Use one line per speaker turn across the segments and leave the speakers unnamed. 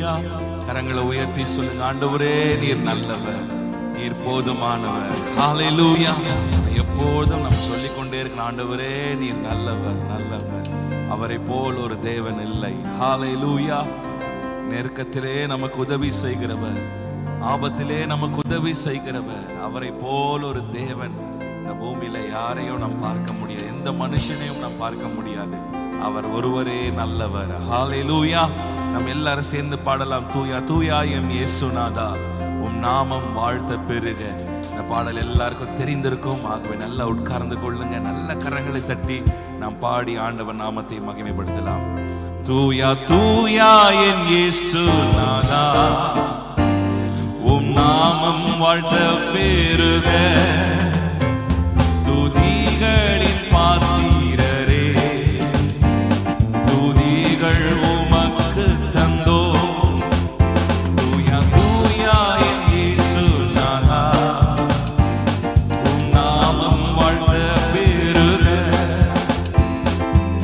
ஹalleluya. கரங்களை உயர்த்தி சொல்லுங்க, ஆண்டவரே நீர் நல்லவர், நீர் போதுமானவர். ஹalleluya. எப்போதும் நம்ம சொல்லிக்கொண்டே இருக்கணும், ஆண்டவரே நீர் நல்லவர் நல்லவர், அவரை போல் ஒரு தேவன் இல்லை. ஹalleluya. நெருக்கத்திலே நமக்கு உதவி செய்கிறவர், ஆபத்திலே நமக்கு உதவி செய்கிறவர், அவரை போல் ஒரு தேவன் இந்த பூமியில யாரையும் நாம் பார்க்க முடியாது, எந்த மனுஷனையும் நாம் பார்க்க முடியாது. அவர் ஒருவரே நல்லவர். ஹalleluya. நம்ம எல்லாரும் சேர்ந்து பாடலாம், தூயா தூயா எம் இயேசுநாதா உம் நாமம் வாழ்த்த பெருக. இந்த பாடல் எல்லாருக்கும் தெரிந்திருக்கும். ஆகவே நல்லா உட்கார்ந்து கொள்ளுங்க, நல்ல கரங்களை தட்டி நாம் பாடி ஆண்டவர் நாமத்தை மகிமைப்படுத்தலாம். தூயா தூயா என் இயேசுநாதா உம் நாமம் வாழ்த்த பெருக. துதிகளின் பாத்திரரே, துதிகள் உமக்கு தந்தோ. தூயா தூயா என் இயேசுநாதா உம் நாமம் வாழ்த்த பெருக.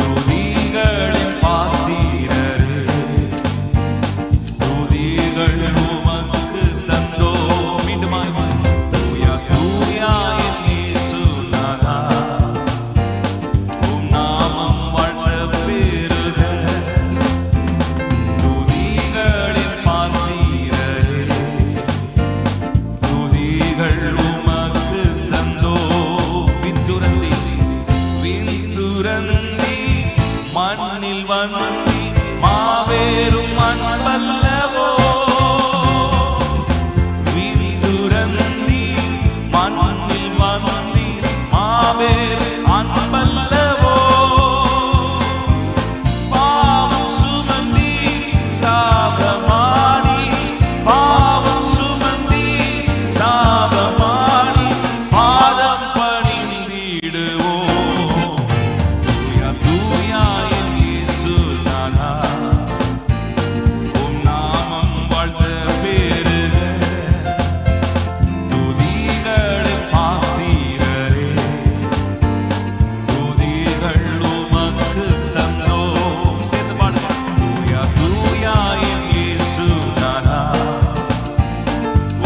துதிகளின் பாத்திரரே, துதிகள் உமக்கு தந்தோ. மீண்டுமா, தூயா தூயா என் இயேசுநாதா உம் நாமம் வாழ்த்த பெருக. துதிகளின் பாத்திரரே, துதிகள் உமக்கு தந்தோ. வித்துரந்தி வித்துரந்தி மண்ணில் வந்தி மாபெரும் அன்பல்லவோ. வித்துரந்தி மண்ணில் வந்தி மாபெரும் அன்பல்லவோ. பாவம் சுமந்தி சாபமானி, பாவம் சுமந்தி சாபமானி, பாதம் பணிந்திடுவோம். தூயா தூயா என் இயேசுநாதா உம் நாமம் வாழ்த்த பெருக. துதிகளின் பாத்திரரே, துதிகள் உமக்கு தந்தோ. சேர்ந்து பாடுங்க, தூயா தூயா என் இயேசுநாதா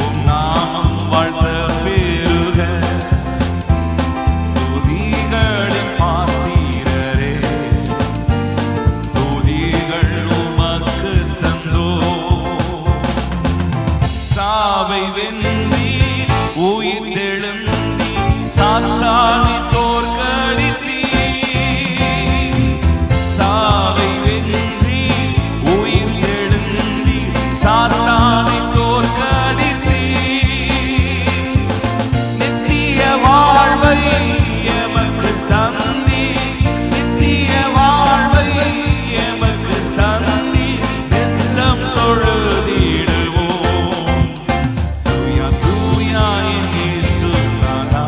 உம் நாமம் வாழ்த்த பெருக. துதிகளின் பாத்திரரே, துதிகள் உமக்கு தந்தோ. சாவை வென்றி உயிர் தெழுந்தி சாத்தானை தோற்கடித்தீ. சாவை வென்றி உயிர் தெழுந்தி சாத்தானை தோற்கடித்தீ. நித்திய வாழ்வை எமக்கு தந்தி, நித்திய வாழ்வை எமக்கு தந்தி, நித்தம் தொழுதிடுவோம். தூயா தூயா என் இயேசுநாதா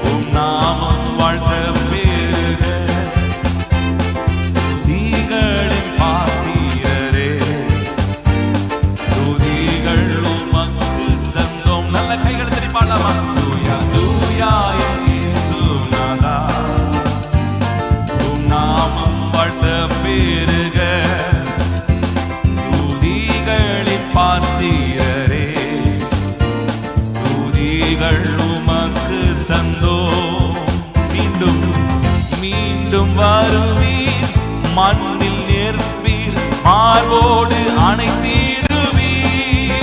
உம் நாமம் வாழ்த்த பெருக. துதிகளின் பாத்திரரே, துதிகள் உமக்கு தந்தோம். நல்ல கைகளை தட்டி பாடலாமா? தூயா தூயா என் இயேசுநாதா உம் நாமம் வாழ்த்த பெருக. துதிகளின் பாத்திரரே, துதிகள் உமக்கு தந்தோ. மீண்டும் மீண்டும் வருவீர், மண்ணில் நிற்பீர், மார்போடு அணைத்திடுவீர்.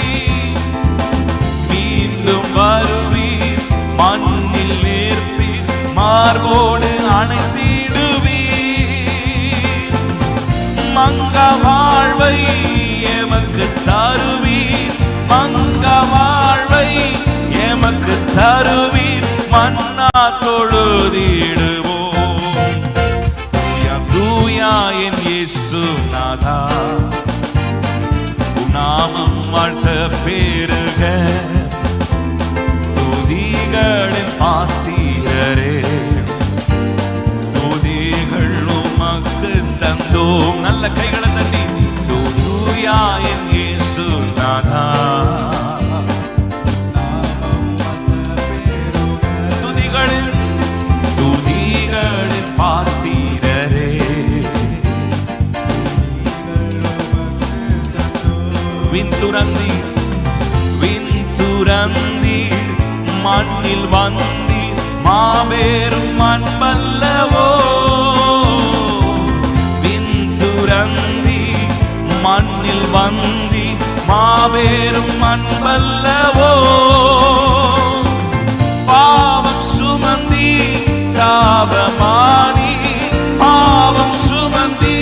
மீண்டும் வருவீர், மண்ணில் நிற்பீர், மார்போடு அணைத்திடுவீர். மங்க வாழ்வை எமக்கு தருவீர், மங்க வாழ்வை எமக்கு தருவீர், மன்னா தொழுதிடுவோம். தூயா தூயா என் இயேசுநாதா உம் நாமம் வாழ்த்த பெருக. துதிகளின் பாத்திரரே, துதிகள் உமக்கு தந்தோம். நல்ல கைகளை தட்டி தூயா என் இயேசுநாதா துதிகளின் துதிகளின் பாத்திரரே, விண்துறந்தீர் மண்ணில் வந்தீர் மாபெரும் அன்பல்லவோ. விண்துறந்தீர் மண்ணில் வந்தீர் மாபெரும் அன்பல்லவோ. பாவம் சுமந்தி சாபமானி, பாவம் சுமந்தி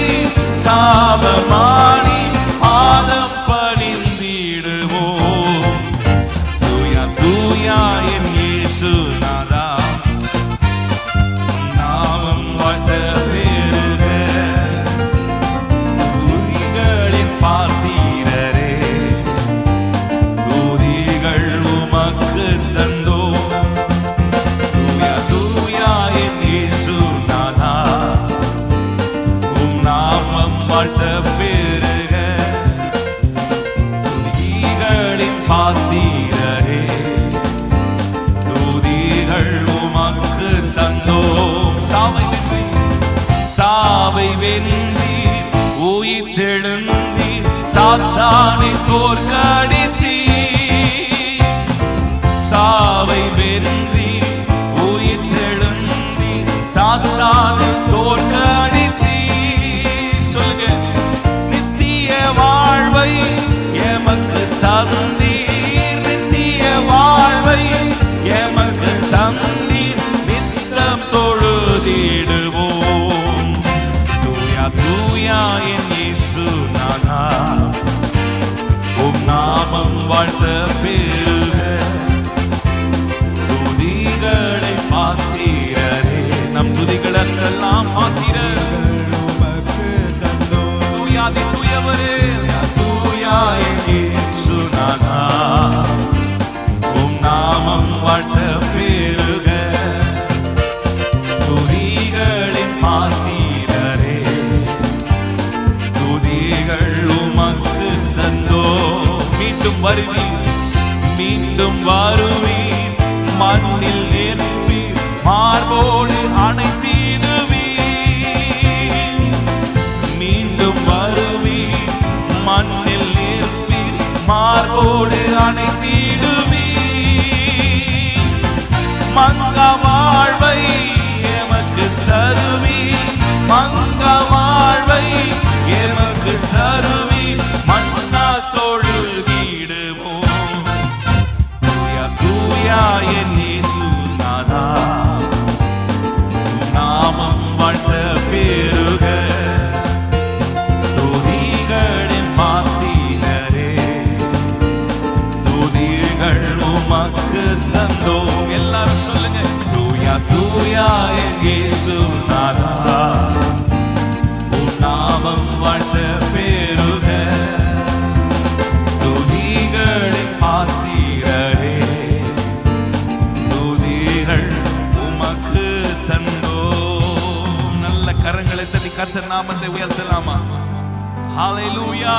சாபமானி பாதம் பணிந்திடுவோம். தூயா தூயா என் இயேசுநாதா, நாமம் வாழ்த்த பெருக. துதிகளின் பார்த்தீரரே, துதிகள் உமக்கு தந்தோ. தூயா தூயா என் இயேசுநாதா, உம் நாமம் வாழ்த்த பெருக. துதிகளின் பார்த்தீரரே, துதிகள் உமக்கு தந்தோம். சாவை வென்றீர் உயிர்த்தெழுந்தீர், சாத்தானை தோற்கடித்தீர். சாவை வென்றீர் உயிர்த்தெழுந்தீர், சாத்தானை தோற்கடித்தீர். சொல்லுங்க. நித்திய வாழ்வை எமக்கு தந்தீர், நித்திய வாழ்வை எமக்கு தந்தீர், நித்தம் தொழுதிடுவோம். தூயா தூயா என் இயேசுநாதா, உம் நாமம் வாழ்த்த பெருக. துதிகளை பார்த்தீரரே, நம் துதிகளெல்லாம் பார்த்தீரர் உமக்கு தந்தோ. தூயாதி தூயவரே, தூயா என் இயேசுநாதா, உம் நாமம் வாழ்த்த பெருக. துதிகளின் பார்த்தீரரே, துதிகள் உமக்கு தந்தோ. மீண்டும் வருவீர், மீண்டும் வருவீர், மண்ணில் நிற்பீர், மார்போடு அணைத்திடுவீர். மீண்டும் வருவீர், மண்ணில் நிற்பீர், மார்போடு அணைத்திடுவீர். மங்க வாழ்வை எமக்கு தருவீர், மங்க வாழ்வை எமக்கு தருவீர், மன்னா தொழுதிடுவோம். தூயா தூயா என் இயேசுநாதா, நாமம் வாழ்த்த பெருக. துதிகளின் பார்த்தீரரே, துதிகள் உமக்கு தந்தோம். எல்லாரும் சொல்லுங்க. தூயா தூயா என் இயேசுநாதா, உம் நாமம் வாழ்த்த பெருக. துதிகளை பார்த்தீரரே, துதிகள் உமக்கு தந்தோம். நல்ல கரங்களை தட்டி கர்த்தர் நாமத்தை உயர்த்தலாமா? ஹல்லேலூயா.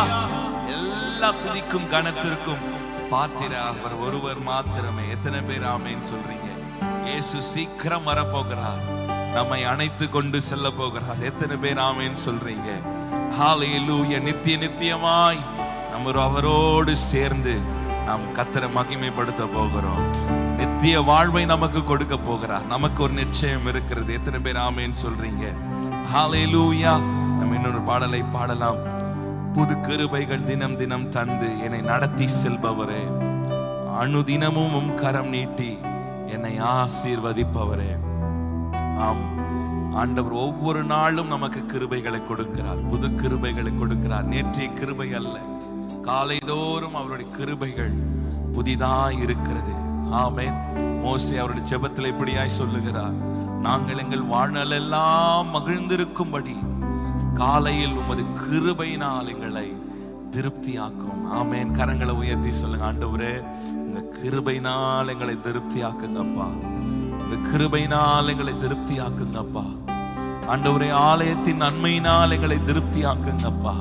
எல்லா துதிக்கும் கனத்திற்கும் பாத்திர அவர் ஒருவர் மாத்திரமே. எத்தனை பேர் ஆமென் சொல்றீங்க? இயேசு சீக்கிரம் வரப்போகிறார், நம்மை அணைத்து கொண்டு செல்ல போகிறார். எத்தனை பேர் ஆமென் சொல்றீங்க? ஹல்லேலூயா. நித்திய நித்தியமாய் நம்ம அவரோடு சேர்ந்து நாம் கர்த்தரை மகிமைப்படுத்த போகிறோம். நித்திய வாழ்வை நமக்கு கொடுக்க போகிறார். நமக்கு ஒரு நிச்சயம் இருக்கிறது. எத்தனை பேர் ஆமென் சொல்றீங்க? ஹல்லேலூயா. நம்ம இன்னொரு பாடலை பாடலாம். புது கிருபைகள் தினம் தினம் தந்து என்னை நடத்தி செல்பவரே, அனுதினமும் கரம் நீட்டி என்னை ஆசீர்வதிப்பவரே. ஆம், ஆண்டவர் ஒவ்வொரு நாளும் நமக்கு கிருபைகளை கொடுக்கிறார், புது கிருபைகளை கொடுக்கிறார். நேற்றைய கிருபை அல்ல, காலைதோறும் அவருடைய கிருபைகள் புதிதாய் இருக்கிறது. ஆமென். மோசே அவருடைய ஜெபத்தில் இப்படியாய் சொல்லுகிறார், நாங்கள் எங்கள் வாழ்நாளெல்லாம் மகிழ்ந்திருக்கும்படி காலையில் உமது கிருபையினால் எங்களை திருப்தியாக்கும். ஆமென். கரங்களை உயர்த்தி சொல்லுங்க. ஆண்டவரே, உங்க கிருபையினால் எங்களை திருப்தியாக்குங்கப்பா, உங்க கிருபையினால் எங்களை திருப்தியாக்குங்கப்பா. ஆண்டவரே, ஆலயத்தின் நன்மையினால் எங்களை திருப்தியாக்குங்கப்பா.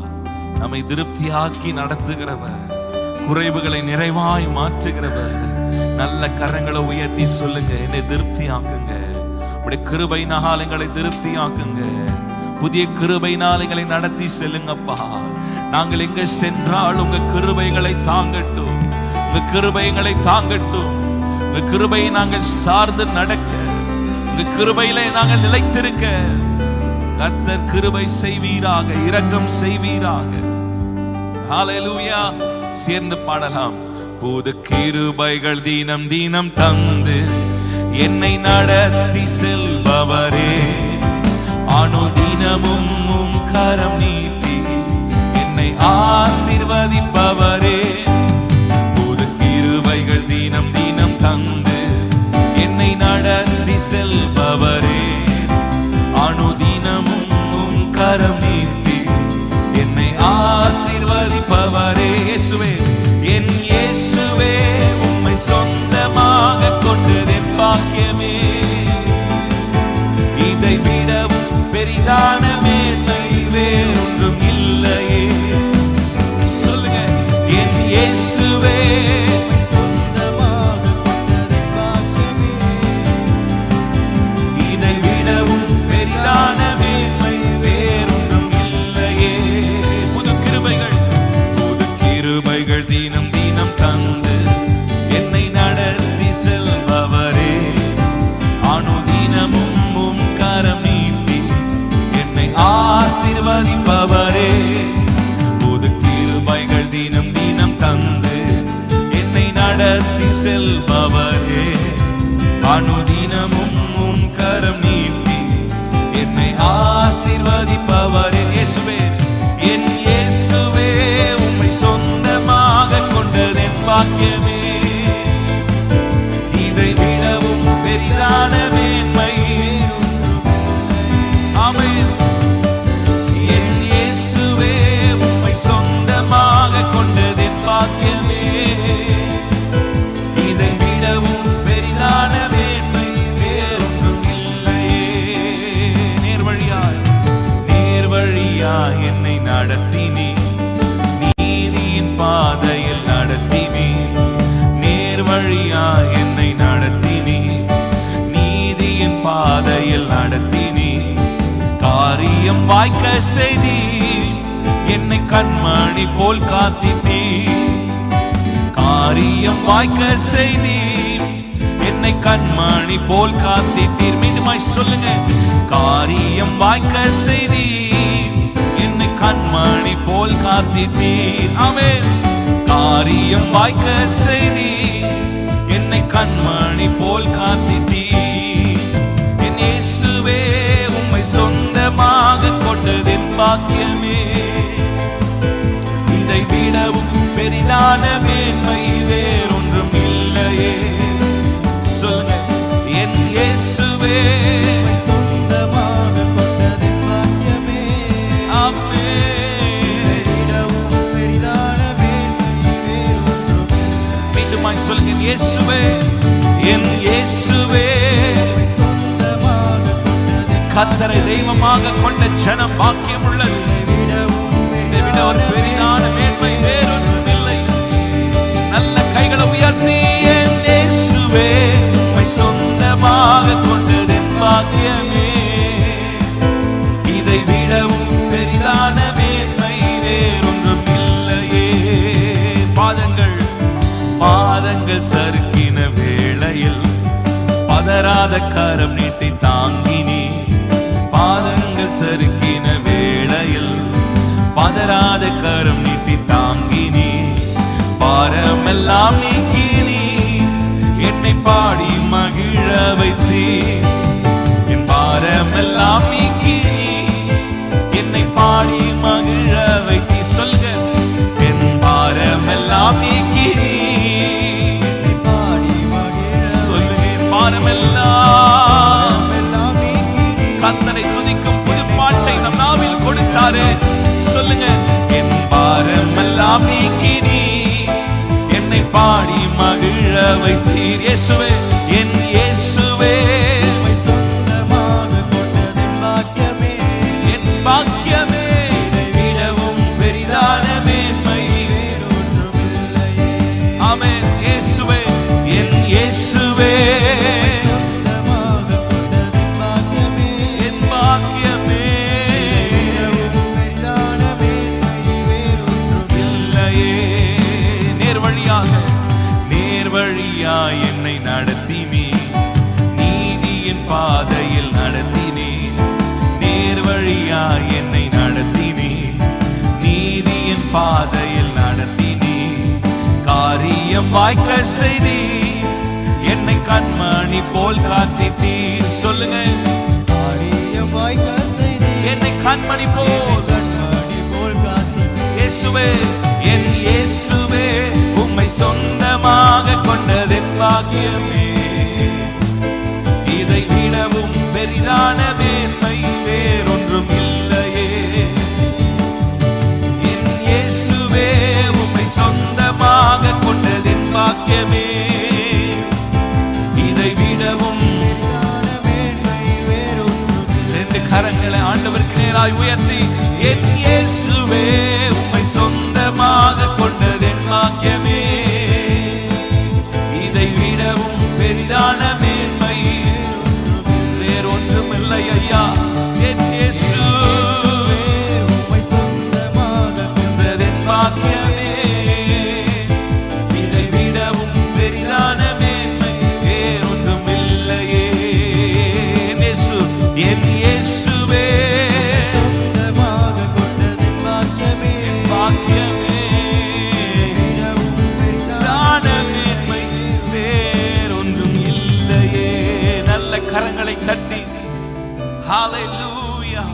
நம்மை திருப்தியாக்கி நடத்துகிறவர், குறைவுகளை நிறைவாய் மாற்றுகிறவர். நல்ல கரங்களை உயர்த்தி சொல்லுங்க, என்னை திருப்தியாக்குங்க, உடைய கிருபையினால் எங்களை திருப்தியாக்குங்க, புதிய கிருபையினால் எங்களை நடத்தி செல்லுங்கப்பா. நாங்கள் எங்க சென்றால் உங்க கிருபைகளை தாங்கட்டும், உங்க கிருபைகளை தாங்கட்டும். உங்க கிருபையை நாங்கள் சார்ந்து நடக்க, உங்க கிருபையில நாங்கள் நிலைத்திருக்க கர்த்தர் கிருபை செய்வீராக, இரக்கம் செய்வீராக. ஹல்லேலூயா. சேர்ந்து பாடலாம். புது கிருபைகள் தினம் தினம் தந்து என்னை நடத்தி செல்பவரே, அனுதினமும் உம் கரம் நீட்டி என்னை ஆசீர்வதிப்பவரே. புது கிருபைகள் தினம் தினம் தந்து என்னை நடத்தி செல்பவரே, அனுதினமும் உம் கரம் நீட்டி என்னை ஆசீர்வதிப்பவரே. இயேசுவே, என் இயேசுவே, உம்மை சொந்தமாக கொண்டதென் பாக்கியமே. இதை விடவும் பெரிதான மேன்மை வேறொன்றும் இல்லையே. சொல்லுங்க, என் இயேசுவே, சொந்தமாக கொண்டதென் பாக்கியமே. இதை விடவும் பெரிதான மேன்மை வேறொன்றும் இல்லையே. புது கிருபைகள், புது கிருபைகள் தினம் தினம் தந்து என்னை நடத்தி செல்பவரே, அனுதினமும் உம் கரம் நீட்டி என்னை ஆசீர்வதிப்பவரே. புது கிருபைகள் தினம் தினம் தந்து என்னை நடத்தி செல்பவரே, அனுதினமும் உம் கரம் நீட்டி என்னை ஆசீர்வதிப்பவரே. இயேசுவே, என் இயேசுவே, உம்மை சொந்தமாக கொண்டதென் பாக்கியமே. இதை விடவும் பெரிதான மேன்மை. ஆமென். என் இயேசுவே, உம்மை சொந்தமாக கொண்டதென் பாக்கியமே. இதை விடவும் பெரிதான மேன்மை வேறொன்றும் இல்லையே. நேர்வழியாய் என்னை நடத்தினீ, நீதியின் பாதையில் நடத்தினீ. நேர்வழியாய் என்னை நடத்தினீ, நீதியின் பாதையில் நடத்தினீ. காரியம் வாய்க்க செய்தி என்னை கண்மணி போல் காத்திட்டீ. காரியம் வாய்க்க செய்தி என்னை கண்மணி போல் காத்திட்டீர். மீண்டுமாய் சொல்லுங்க, காரியம் வாய்க்க செய்தி என்னை கண்மணி போல் காத்திட்டீர். ஆமென். காரியம் வாய்க்க செய்தி என்னை கண்மணி போல் காத்திட்டீர். என் இயேசுவே, உம்மை சொந்தமாக கொண்டதென் பாக்கியமே. இதை விடவும் பெரிதான மேன்மை வேறொன்றும் இல்லையே. சொல்லுங்க, என் இயேசுவே, சொந்தமாக கொண்டதென் பாக்கியமே. ஆமென். விடவும் பெரிதான மேன்மை வேறொன்றும் இல்லை. மீண்டுமாய் சொல்லுங்க, என் இயேசுவே, என் இயேசுவே, சொந்தமாக கொண்டதென் கர்த்தரை தெய்வமாக கொண்ட ஜனம் பாக்கியம் உள்ளது. இதை விட ஒரு பெரிதான மேன்மை வேறொன்றும் இல்லை. நல்ல கைகளை உயர்த்தி, என் இயேசுவே, உம்மை சொந்தமாக கொண்டதென் பாக்கியமே. இதை விடவும் பெரிதான மேன்மை வேறொன்றும் இல்லையே. பாதங்கள் சறுக்கின வேளையில் பதறாத கரம் நீட்டி தாங்கினி. பாதங்கள் சறுக்கின வேளையில் பதறாத கரம் நீட்டி தாங்கினி. பாரமெல்லாம் நீக்கினி, என்னை பாடி மகிழ வைத்தீர். என் பாரமெல்லாம் நீக்கினி, என்னை பாடி மகிழ வைத்தீர். சொல்லுங்க, என் பாரமெல்லாம் நீக்கினி, என்னை பாடி மகிழ. சொல்லுங்க, பாரமெல்லாம் கர்த்தரை துதிக்கும் புது பாட்டை நம் நாவில் கொடுத்தாரே. சொல்லுங்க, என் பாரமெல்லாம் நீக்கினி, என்னை பாடி மகிழ வைத்தீர். இயேசுவே, என் இயேசுவே, சொந்தமாக கொண்டதென் பாக்கியமே. என் பாக்கியமே. இதை விடவும் பெரிதான மேன்மை வேறொன்றும் இல்லையே. ஆமென். இயேசுவே, என் இயேசுவே, சொந்தமாக கொண்டதென் பாக்கியமே. என் பாக்கியமே. பெரிதான மேன்மை வேறொன்றும் என்னை நடத்தினீர், நீதியின் பாதையில் நடத்தினீர். நேர்வழியாய் என்னை நடத்தினீர், நீதியின் பாதையில் நடத்தினீர். காரியம் வாய்க்க செய்தீர், என்னை கண்மணி போல் காத்திட்டீர். சொல்லுங்க, காரியம் வாய்க்க செய்தீர், என்னை கண்மணி போல் காத்திட்டீர். இயேசுவே, என் இயேசுவே, உம்மை சொந்தமாக கொண்டதென் பாக்கியமே. இதை விடவும் பெரிதான மேன்மை வேறொன்றும் இல்லையே. என் இயேசுவே, உம்மை சொந்தமாக கொண்டதென் பாக்கியமே. இதை விடவும் பெரிதான மேன்மை வேறொன்றும் இல்லை. ரெண்டு கரங்களை ஆண்டவருக்கு நேராய் உயர்த்தி, என் இயேசுவே, உம்மை சொந்தமாக கொண்டதென் பாக்கியமே. இதை விடவும் பெரிதான மேன்மை வேறொன்றும் இல்லை ஐயா. என் இயேசுவே, உம்மை சொந்தமாக கொண்டதென் பாக்கியமே. இதை விடவும் பெரிதான மேன்மை வேறொன்றும் இல்லையே. என் இயேசுவே, கரங்களை தட்டி ஹalleluya.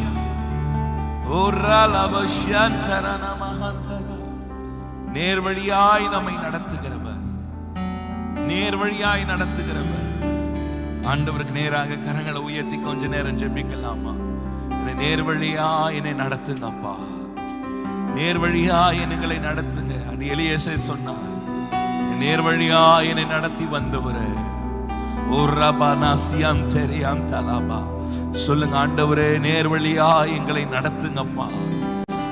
நேர்வழியாய் நம்மை நடத்துகிறவர், நேர்வழியாய் நடத்துகிறவர். ஆண்டவருக்கு நேராக கரங்களை உயர்த்தி கொஞ்ச நேரம் ஜெபிக்கலாமா? என்னை நேர்வழியா என்னை நடத்துங்கப்பா, நேர்வழியா எங்களை நடத்துங்க. அடி எலியேசை சொன்னார், நேர்வழியா என்னை நடத்தி வந்தவரே. சொல்லுங்க, ஆண்டவரே நேர்வழியா எங்களை நடத்துங்கப்பா.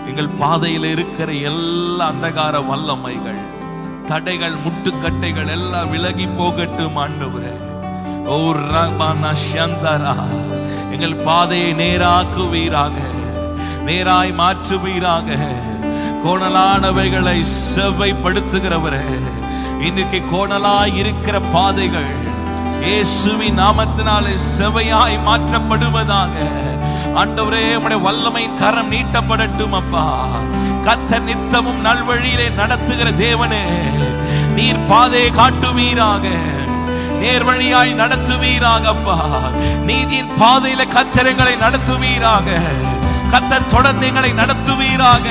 எங்கள் பாதையில் இருக்கிற எல்லா அந்தகார வல்லமைகள், தடைகள், முட்டுக்கட்டைகள் எல்லாம் விலகி போகட்டும் ஆண்டவரே. ஓ ரபானா சந்தரா, எங்கள் பாதையை நேராக்குவீராக, நேராய் மாற்றுவீராக. கோணலானவைகளை செவ்வைப்படுத்துகிறவரே, இன்னைக்கு கோணலாய் இருக்கிற பாதைகள் இயேசுவின் நாமத்தினாலே செவையாய் மாற்றப்படுவதாக. ஆண்டவரே, உம்முடைய வல்லமை கரம் நீட்டப்படட்டும் அப்பா. கர்த்தர் நித்தமும் நல்வழியிலே நடத்துகிற தேவனே, நீர் பாதையை காட்டுவீராக, நேர்வழியாய் நடத்துவீராக அப்பா. நீதியின் பாதையில கர்த்தரை நடத்துவீராக. கர்த்தர் தொடர்ந்து எங்களை நடத்துவீராக.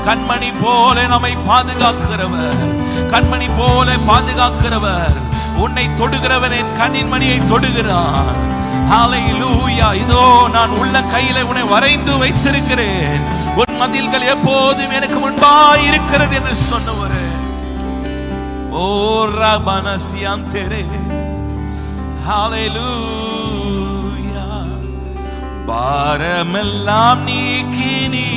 கண்மணி போல நம்மை பாதுகாக்கிறவர், கண்மணி போல பாதுகாக்கிறவர். உன்னை தொடுகிறவன் என் கண்ணின் மணியை தொடுகிறான். ஹalleluya. இதோ நான் உள்ள கையில உன்னை வரைந்து வைத்திருக்கிறேன், உன் மதில்கள் எப்போதும் எனக்கு முன்பாய் இருக்கிறது என்று சொன்னவரே. ஓ ரபனசியாந்தரே, ஹalleluya. பாரமெல்லாம் நீக்கி நீ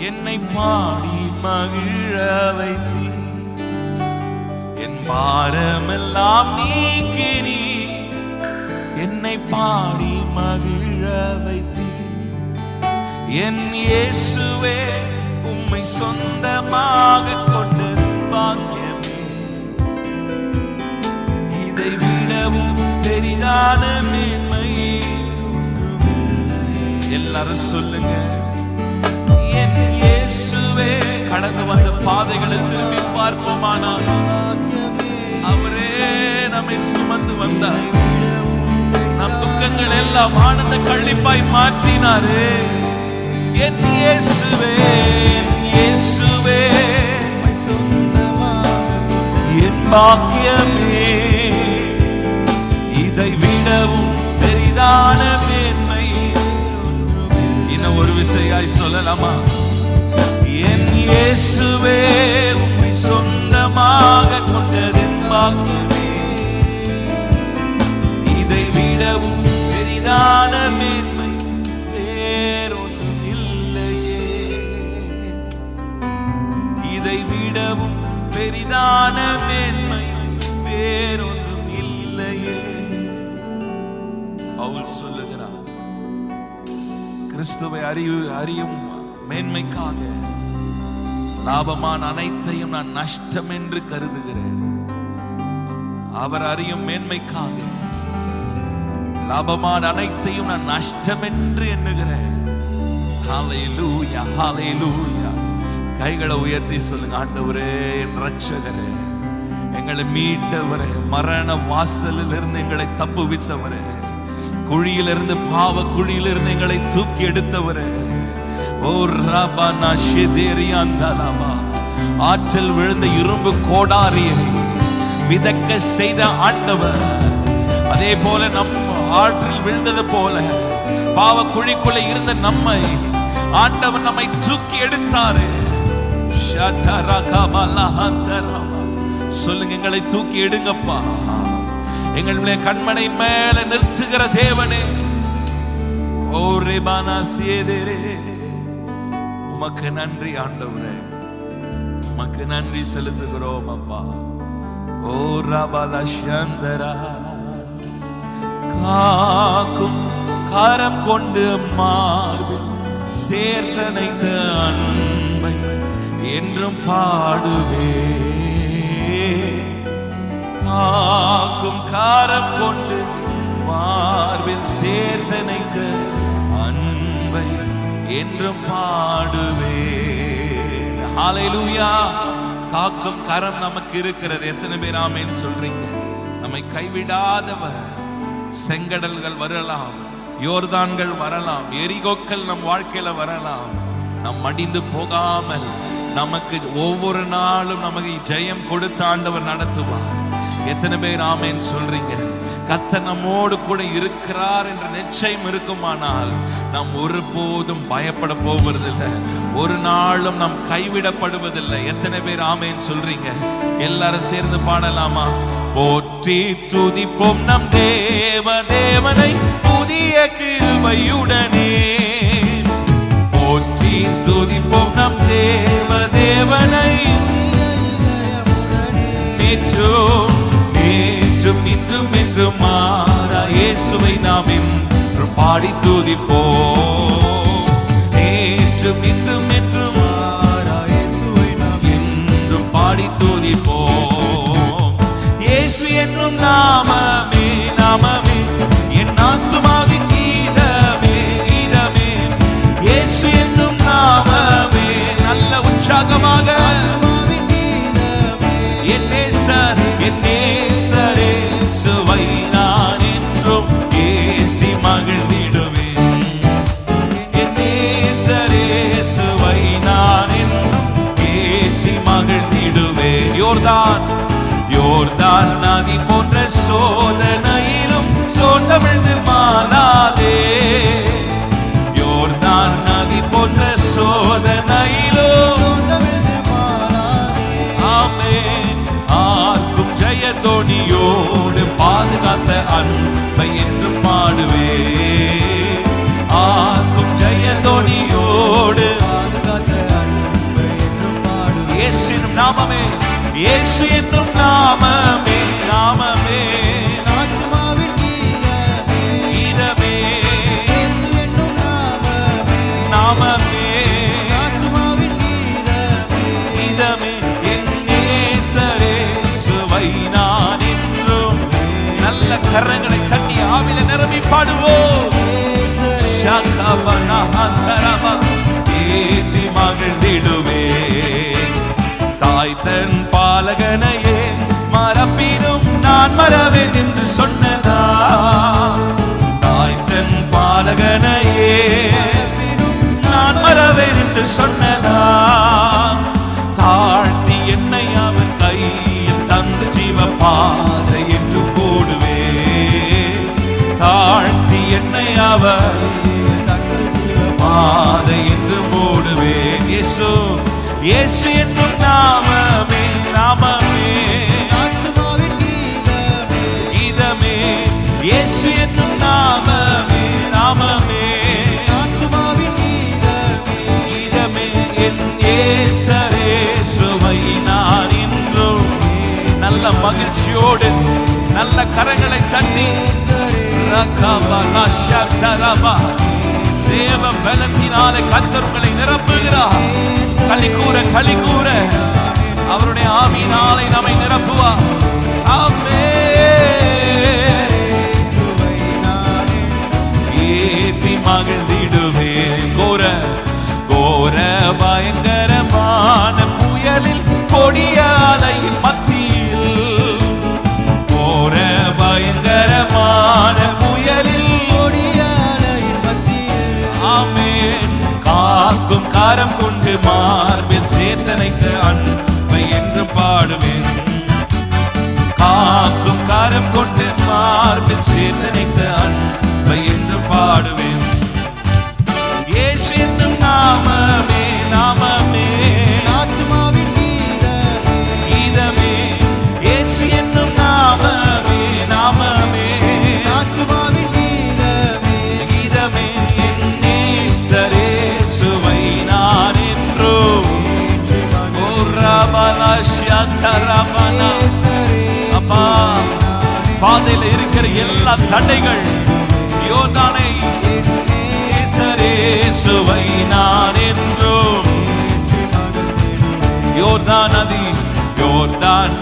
என்னை பாடி மகிழ வைத்தீர். என் பாரமெல்லாம் நீக்கி நீ என்னை பாடி மகிழ வைத்தீர். என் இயேசுவே, உம்மை சொந்தமாக கொண்ட பாக்கியமே. இதை விடவும் பெரிதான மேன்மை எல்லாரும் சொல்லுங்க. என் இயேசுவே, கடந்து வந்த பாதைகளை திரும்பி பார்ப்போமானால் அவரே நம்மை சுமந்து வந்தார். நம் துக்கங்கள் எல்லாம் ஆனந்த கழிப்பாய் மாற்றினாரே. என் இயேசுவே, என் இயேசுவே, என் பாக்கியமே. இதை விடவும் பெரிதான மேன்மை. இன்னும் ஒரு விசையாய் சொல்லலாமா? என் இயேசுவே, உம்மை சொந்தமாக கொண்டதென் பாக்கியமே. இதை விடவும் பெரிதான மேன்மை வேறொன்றும் இல்லையே. இதை விடவும் பெரிதான மேன்மை வேறொன்றும் இல்லையே. பவுல் சொல்லுகிறார், கிறிஸ்துவை அறியும் மேன்மைக்காக லாபமான அனைத்தையும் நான் நஷ்டம் என்று கருதுகிறேன். அவர் அறியும் மேன்மைக்காக லாபமான அனைத்தையும் நான் நஷ்டம் என்று எண்ணுகிறேன். ஹல்லேலூயா, ஹல்லேலூயா. கைகளை உயர்த்தி சொல்லுங்க, ஆண்டவரே என் ரட்சகரே, எங்களை மீட்டவரே, மரண வாசலில் இருந்து எங்களை தப்புவித்தவரே, குழியிலிருந்து பாவ குழியிலிருந்து எங்களை தூக்கி எடுத்தவரே, ஓ ரபனா ஷெதேரியாந்தலமா, ஆற்றல் விழுந்த இரும்பு கோடாரியை மிதக்க செய்த ஆண்டவர், அதே போல நம் ஆற்றில் விழுந்தது போல பாவ குழிக்குள்ள இருந்த நம்மை ஆண்டவர் நம்மை தூக்கி எடுத்தாரு. சொல்லுங்க, எங்களை தூக்கி எடுங்கப்பா. எங்களுடைய கண்மனை மேல நிறுத்துகிற தேவனே, ஓ ரேபானா சேதேரே, உமக்கு நன்றி ஆண்டவரே, உமக்கு நன்றி செலுத்துகிறோம் அப்பா. ஓ ரபாலா சந்தரா, காக்கும் கரம் கொண்டு மார்பில் சேர்த்தனைத்த அன்பை என்றும் பாடுவே, காக்கும் கரம் கொண்டு மார்பில் சேர்த்தனைத்த அன்பை என்றும் பாடுவே. ஹல்லேலூயா. காக்கும் கரம் நமக்கு இருக்கிறது. எத்தனை பேர் ஆமென் சொல்றீங்க? நம்மை கைவிடாதவர். செங்கடல்கள் வரலாம், யோர்தான்கள் வரலாம், எரிகோக்கள் நம் வாழ்க்கையில வரலாம், நம் மடிந்து போகாமல் நமக்கு ஒவ்வொரு நாளும் நமக்கு ஜெயம் கொடுத்து ஆண்டவர் நடத்துவார். எத்தனை பேர் ஆமென் சொல்றீங்க? கர்த்தர் நம்மோடு கூட இருக்கிறார் என்ற நிச்சயம் இருக்குமானால் நாம் ஒருபோதும் பயப்பட போவதில்லை, ஒரு நாளும் நாம் கைவிடப்படுவதில்லை. எத்தனை பேர் ஆமென் சொல்றீங்க? எல்லாரும் சேர்ந்து பாடலாமா? போற்றி துதிப்போம் நம் தேவனை புதிய கிருபையுடனே, போற்றி துதிப்போம் நம் தேவனை நேற்றும் இன்றும் என்றும் மாறா இயேசுவை நாம் என்று பாடி துதிப்போம். நேற்றும் இன்றும் என்றும் மாறா இயேசுவை நாம் என்றும் பாடி துதிப்போம். இயேசு என்னும் நாமமே நாமமே என் ஆத்துமாவின் கீதமே கீதமே. இயேசு என்னும் நாமமே நல்ல உற்சாகமாக என் நேசர் என் நேசரே சுவை நான் என்றும் ஏற்றி மகிழ்ந்திடுவேன். என் நேசரே சுவை நான் என்றும் ஏற்றி மகிழ்ந்திடுவேன். யோர்தான் நதி போன்ற சோதனையிலும் சோர்ந்தவிழ்ந்து மாளாதே. யோர்தான் நதி போன்ற சோதனையிலும் ஆமென். ஆர்க்கும் ஜெயத்தோனியோடு பாதுகாத்த அன்பை என்று பாடுவே. ஆர்க்கும் ஜெயத்தோனியோடு பாதுகாத்த அன்பை என்று பாடுவே. இயேசு என்னும் நாமமே, இயேசு என்னும் நாமமே நாமமே ஆத்துமாவின் கீதமே. இயேசு என்னும் நாமமே நாமமே ஆத்துமாவின் கீதமே. என் நேசரே சுவை நான் என்றும். நல்ல கரங்களை தட்டி ஆவில நிரம்பி பாடுவோம். ஷகபனா அந்தரபா ஏற்றி மகிழ்ந்திடுவே. தாய் தன் பாலகனையே மறப்பினும் நான் மறவேன் என்று சொன்னதா. தாய் தன் பாலகனையே நான் மறவேன் என்று சொன்னதா. தாழ்த்தி என்னை அவன் கையில் தந்து ஜீவ பாதை என்று போடுவே. தாழ்த்தி என்னை அவர் தந்து ஜீவ பாதை என்று போடுவேன். இயேசு இயேசு என்னும் நாமமே நாமமே ஆத்துமாவின் கீதமே. இயேசு என்னும் நாமமே நாமமே ஆத்துமாவின் கீதமே. என் நேசரே சுவை நான் என்றும். நல்ல மகிழ்ச்சியோடு நல்ல கரங்களை தட்டி தேவ பலத்தினாலே கர்த்தர் உங்களை நிரப்புகிறார். களி கூற அவருடைய ஆவியினாலே நம்மை நிரப்புவார். ஆமென். பயங்கரமான புயலில் கொடிய அலையின் மத்தியில் போற பயங்கரமான புயலில் கொடிய அலையின் மத்தியில் ஆமென் காக்கும் கரம் கொண்டு மார்பில் சேத்தனைத்த அன்பை என்று பாடுவேன் காக்கும் கரம் கொண்டு மார்பில் சேத்தனைத்த அன்பை என்று பாடுவேன் இயேசு என்னும் நாமமே நாமமே ஆத்துமாவின் கீதமே இயேசு என்னும் நாமமே நாமமே ஆத்துமாவின் கீதமே என் நேசரேசுவை நான் என்றோ அப்பா பாதையில் இருக்கிற எல்லா தடைகள் யோர்தானை நேசரேசுவை நான் என்றோ யோர்தான்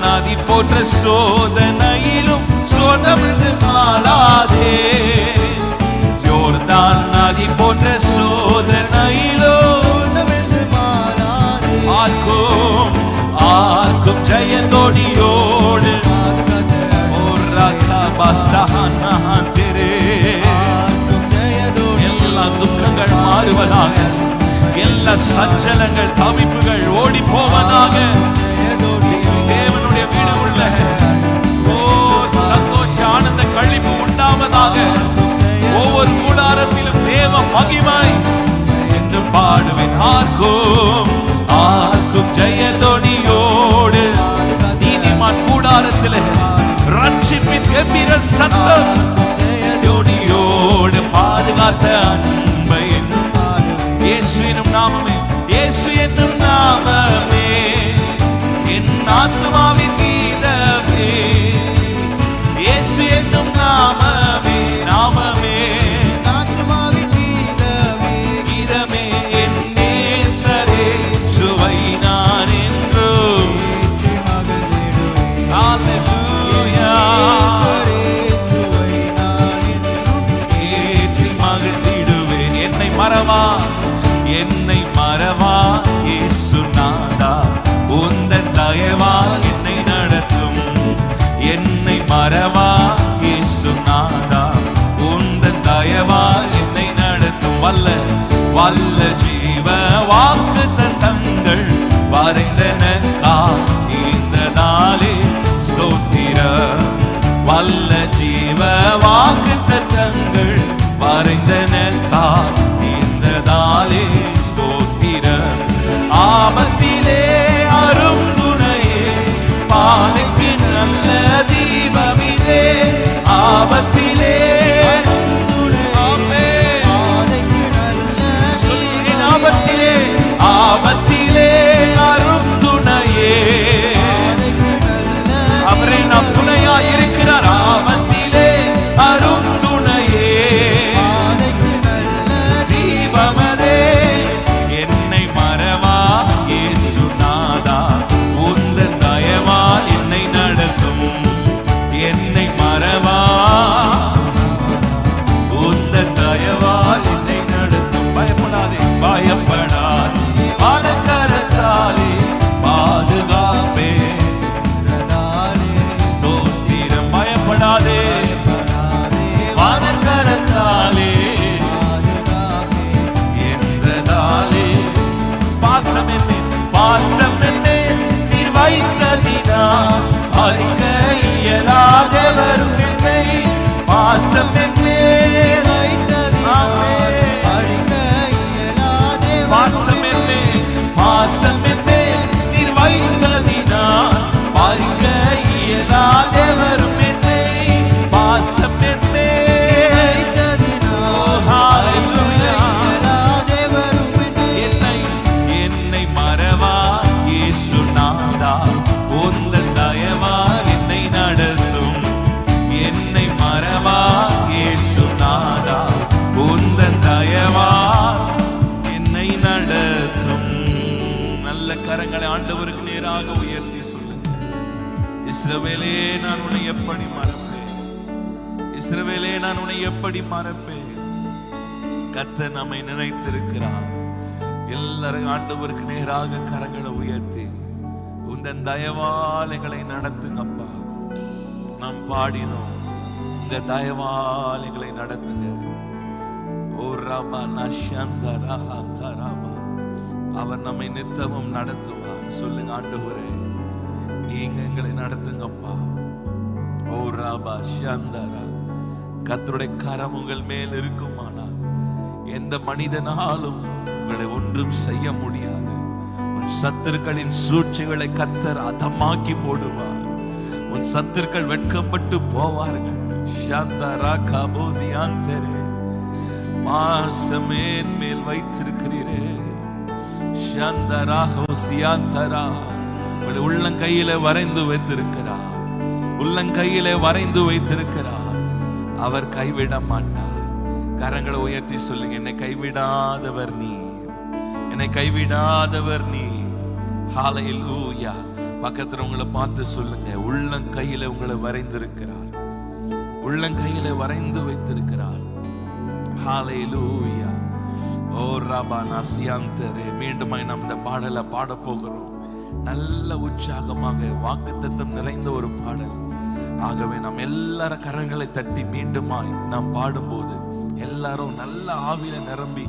நதி போன்ற சோதனையிலும் சோதமிழ்ந்து மாளாதே யோர்தான் நதி போன்ற சோதனையிலும் ஆர்க்கும் ஜெயந்தோடியோடு எல்லா துக்கங்கள் மாறுவதாக எல்லா சஞ்சலங்கள் தவிப்புகள் ஓடி போவதாக தேவனுடைய வீடு உள்ள சந்தோஷ ஆனந்த கழிப்பு உண்டாவதாக ஒவ்வொரு கூடாரத்திலும் தேவ மகிமை என்று பாடுவேன் ஆர்க்கும் ஜெயதொனியோடு நீதிமான் கூடாரத்தில் ரட்சிப்பின் கம்பீர சத்தம் ஜோடியோடு பாதுகாத்த அன்பை இயேசு என்னும் நாமமே இயேசு என்னும் நாமமே என் ஆத்துமாவின் கீதமே இயேசு என்னும் நாமமே நாமமே ஆத்துமாவின் கீதமே கீதமே என் நேசரேசுவை நான் என்றோ ஹalleluya ஏற்றி மகிழ்ந்திடுவேன் என்னை மறவா இயேசு நாதா உந்தன் தயவால் என்னை நடத்தும் என்னை மறவா இயேசு நாதா உந்தன் தயவால் என்னை நடத்தும் வல்ல ஜீவ வாக்கு தத்தங்கள் வரைந்தனக்கா இந்த நாளே ஸ்தோத்திர வல்ல ஜீவ வாக்கு தத்தங்கள் வரைந்தனக்கா இந்த நாளே ஸ்தோத்திர ஆபத்திலே அரும் துணையே பாதைக்கு நல்ல தீபமிலே ஆபத்திலே ஆபத்திலே அரும் துணையே அவரே நம் துணையாய் இருக்கிறார் ஆபத்திலே அரும் துணையே தீபமதே என்னை மறவா இயேசு நாதா உந்தன் தயவால் என்னை நடத்தும் என்னை மறவா உந்தன் தயவால் என்னை நடத்தும் பயப்படாதே கரத்தாலே பாதுகாப்பே ஸ்தோத்திரம் பயப்படாதே கரத்தாலே என்றதாலே பாசம் என்னே நீ வைத்ததினா அறிக இயலாத வரும் என்னை பாசம் என்னே வைத்ததினா பாசம் என்னே நீர் வைத்ததினா பாரிக்க இயலாத வரும் என்னை பாசம் என்னே வைத்ததினா என்னை மறவா இயேசு நாதா உந்தன் தயவால் என்னை நடத்தும் என்னை மறவா இயேசு நாதா உந்தன் தயவால் என்னை நடத்தும் நல்ல கரங்களை ஆண்டவருக்கு நேராக உயர்த்தி சொல்லுங்க இஸ்ரவேலே நான் உன்னை எப்படி மறப்பேன் இஸ்ரவேலே நான் உன்னை எப்படி மறப்பேன் கர்த்தர் நம்மை நினைத்திருக்கிறார் எல்லாரும் ஆண்டவருக்கு நேராக கரங்களை உயர்த்தி உந்தன் தயவால் எங்களை நடத்துங்கப்பா. நாம் பாடினோம், இந்த தயவால் எங்களை நடத்துங்க. ஓ ராபா நஷந்தரா தராபா, அவர் நம்மை நித்தமும் நடத்துவார். சொல்லுங்க ஆண்டவரே, நீங்க எங்களை நடத்துங்கப்பா. ஓ ராபா ஷந்தரா, கர்த்தருடைய கரம் உங்கள் மேல் இருக்குமானால் எந்த மனிதனாலும் உங்களை ஒன்றும் செய்ய முடியாது. உன் சத்துருக்களின் சூழ்ச்சிகளை கர்த்தர் அதமாக்கி போடுவார். உன் சத்துருக்கள் வெட்கப்பட்டு போவார்கள். ஷந்தரா கபோசியாந்தரே, பாசமேன் மேல் வைத்திருக்கிறீரே. ஷந்தரா ஹோசியாந்தரா, உள்ளங்கையில வரைந்து வைத்திருக்கிறார். உள்ளங்கையிலே வரைந்து வைத்திருக்கிறார். அவர் கைவிட மாட்டார். கரங்களை உயர்த்தி சொல்லுங்க, என்னை கைவிடாதவர் நீர், என்னை கைவிடாதவர் நீர். ஹல்லேலூயா. பக்கத்துல உங்களை பார்த்து சொல்லுங்க, உள்ளங்கையில உங்களை வரைந்திருக்கிறார், உள்ளங்கையில வரைந்து வைத்திருக்கிறார். ஹல்லேலூயா. ஓ ரபா நசியாந்தரே. மீண்டுமாய் நாம் இந்த பாடலை பாட போகிறோம். நல்ல உற்சாகமாக வாக்குத்தத்தம் நிறைந்த ஒரு பாடல். ஆகவே நாம் எல்லாரும் கரங்களை தட்டி மீண்டுமாய் நாம் பாடும்போது எல்லாரும் நல்ல ஆவியில நிரம்பி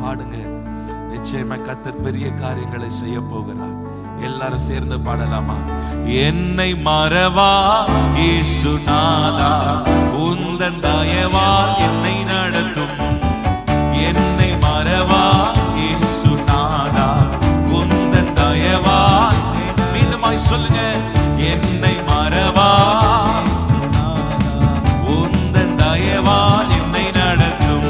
பாடுங்க. நிச்சயமா கர்த்தர் பெரிய காரியங்களை செய்ய போகிறார். எல்லாரும் சேர்ந்து பாடலாமா? என்னை மறவா இயேசுநாதா, உந்தன் தயவால் என்னை நடத்தும். என்னை மறவா இயேசுநாதா, உந்தன் தயவால். மீண்டுமாய் சொல்லுங்க, என்னை மறவா உந்தன் தயவால் என்னை நடத்தும்.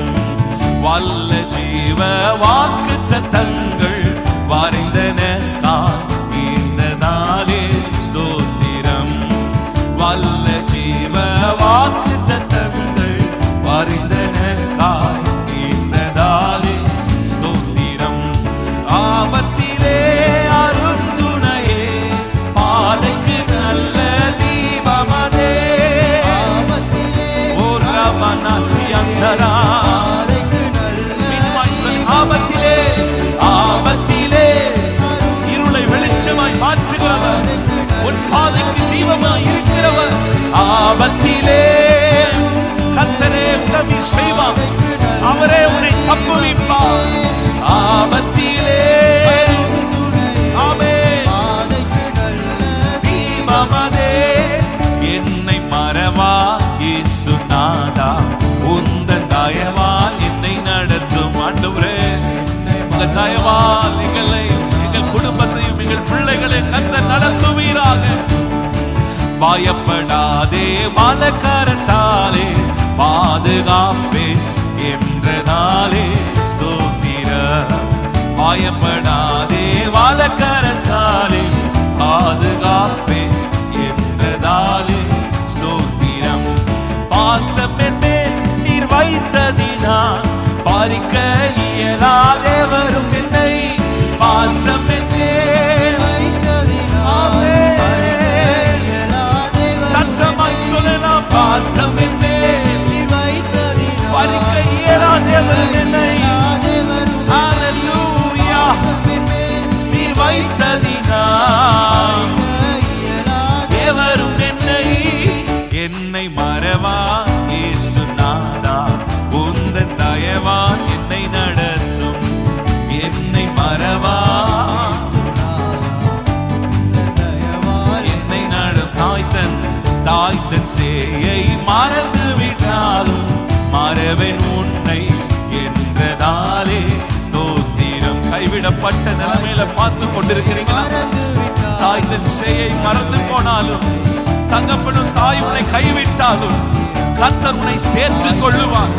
வல்ல ஜீவ வாக்குத்தத்தங்கள் வரைந்தனக்காய் இந்த நாளே ஸ்தோத்திரம். வல்ல ஜீவ வாக்குத்தத்தங்கள் வரைந்தனக்காய் இந்த நாளே ஸ்தோத்திரம். ஆபத்திலே அருந்துணையே, பாதைக்கு நல்ல தீபமதே. ஓ ரபா நசியந்தரா, ஆபத்திலே ஆபத்திலே இருளை வெளிச்சமாய் மாற்றுகிறவர், உன் பாதைக்கு தீபமாய் இருக்கிறவர். ஆபத்திலே கர்த்தரே உதவி செய்வார், அவரே உன்னை தப்புவிப்பார். ஆபத்திலே ஆமென் தீபமதே. என்னை மறவா இயேசுநாதா, உந்தன் தயவால் என்னை நடத்தும். ஆண்டவரே, உங்க தயவால் எங்களை, எங்கள் குடும்பத்தையும் எங்கள் பிள்ளைகளை கர்த்தர் நடத்துவீராக. பயப்படாதே வலக்கரத்தாலே பாதுகாப்பே என்றதாலே ஸ்தோத்திரம். பயப்படாதே வலக்கரத்தாலே பாதுகாப்பே என்றதாலே ஸ்தோத்திரம். பாசம் மேல் நீர் வைத்ததினால் பறிக்க இயலாதே வரும் என்னை. பாசம் சத்தமாய் சொல்லலாம், பாசம் பறிக்க இயலாதே வரும் என்னை. ஹல்லேலூயா. நீர் வைத்ததினால் எவரும் என்னை. என்னை மறவா இயேசுநாதா, உந்தன் தயவால் என்னை நடத்தும். என்னை மறவா என்னை நடும். தாய் தன் சேயை மறந்து விட்டாலும் மறவேன் உன்னை என்றதாலே ஸ்தோத்திரம். கைவிடப்பட்ட நிலைமையில பார்த்து கொண்டிருக்கிறீங்களா? தாய் தன் சேயை மறந்து போனாலும், தகப்பனும் தாய் உன்னை கைவிட்டாலும் கர்த்தர் உன்னை சேர்த்துக் கொள்ளுவார்.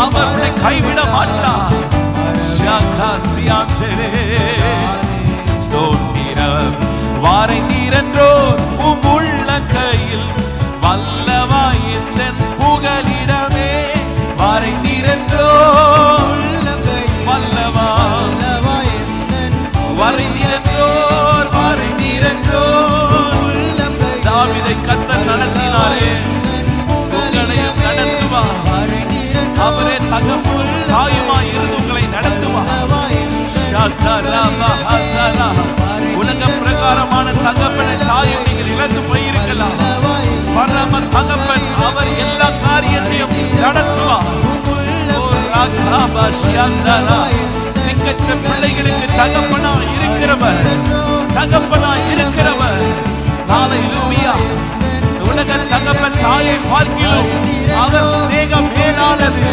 அவர் உன்னை கைவிட மாட்டார். ஸ்தோத்திரம். வரைந்தீரன்றோ உம் உள்ள கையில், வல்லவாய் எந்தன் புகலிடமே. வரைந்தீரன்றோ வல்லவா, வரைந்தீரன்றோ வரைந்தீரன்றோ. தாவீதை கர்த்தர் நடத்தினாரே, உங்களையும் நடத்துவார். அவரே தகப்பனும் தாயுமாய் இருந்து உங்களை நடத்துவார். திக்கற்ற பிள்ளைகளுக்கு தகப்பனா இருக்கிறவர், தகப்பனா இருக்கிறவர். ஹல்லேலூயா. உலக தகப்பன் தாயை பார்க்கிலும் அவர் சிநேகம் மேலானது.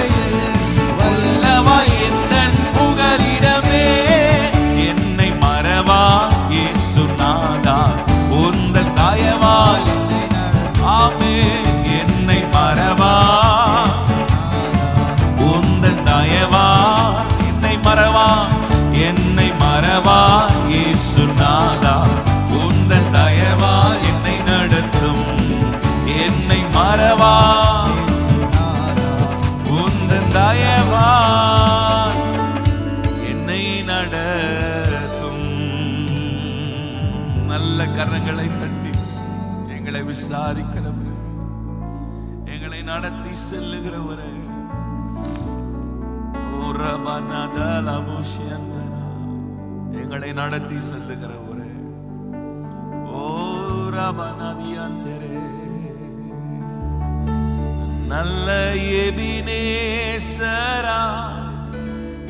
வல்லவா எந்தன் புகலிடமே, என்னை மறவா இயேசுநாதா உந்தன் தயவால். ஆமென். என்னை மறவா உந்தன் தயவா, என்னை மறவா, என்னை மறவா இயேசுநாதா உந்தன் தயவா என்னை நடத்தும். என்னை மறவா உந்தன் தயவா என்னை நடத்தும். நல்ல கரங்களை தட்டி எங்களை விசாரிக்கிறவரே, எங்களை நடத்தி செல்லுகிறவரே, எங்களை நடத்தி செல்லுகிறவரே, நல்ல எபினேசரா